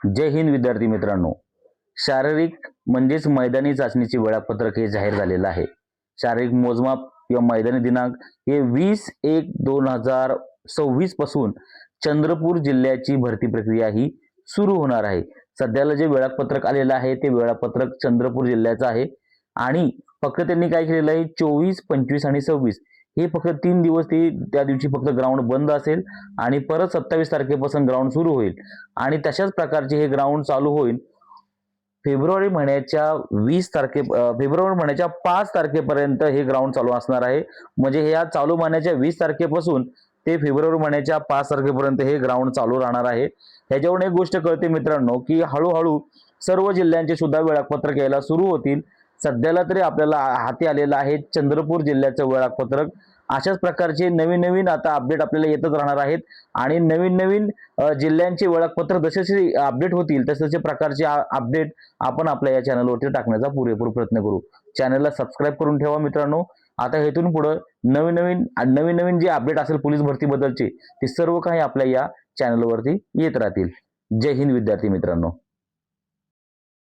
जय हिंद विद्यार्थी मित्रांनो. शारीरिक म्हणजेच मैदानी चाचणीचे वेळापत्रक हे जाहीर झालेलं आहे. शारीरिक मोजमाप किंवा मैदानी दिनांक हे 20/1/2026 पासून चंद्रपूर जिल्ह्याची भरती प्रक्रिया ही सुरू होणार आहे. सध्याला जे वेळापत्रक आलेलं आहे ते वेळापत्रक चंद्रपूर जिल्ह्याचं आहे आणि फक्त त्यांनी काय केलेलं आहे 24, 25 आणि 26 हे फक्त 3 दिवस त्या दिवशी फक्त ग्राउंड बंद असेल आणि परत 27 तारखेपासून ग्राउंड सुरू होईल आणि तशाच प्रकारचे हे ग्राउंड चालू होईल फेब्रुवारी महिन्याच्या 5 तारखेपर्यंत हे ग्राउंड चालू असणार आहे. म्हणजे या चालू महिन्याच्या 20 तारखेपासून ते फेब्रुवारी महिन्याच्या 5 तारखेपर्यंत हे ग्राउंड चालू राहणार आहे. ह्याच्यावरून एक गोष्ट कळते मित्रांनो की हळूहळू सर्व जिल्ह्यांचे सुद्धा वेळापत्रक यायला सुरू होतील. सध्याला तरी आपल्याला हाती आलेलं आहे चंद्रपूर जिल्ह्याचं वेळापत्रक. अशाच प्रकारचे नवीन आता अपडेट आपल्याला येतच राहणार आहेत आणि नवीन जिल्ह्यांचे वेळापत्रक जसे अपडेट होतील तसे प्रकारचे अपडेट आपण आपल्या या चॅनलवरती टाकण्याचा पुरेपूर प्रयत्न करू. चॅनलला सबस्क्राईब करून ठेवा मित्रांनो. आता हेतून पुढे नवीन जे अपडेट असेल पोलीस भरतीबद्दलचे ते सर्व काही आपल्या या चॅनलवरती येत राहतील. जय हिंद विद्यार्थी मित्रांनो.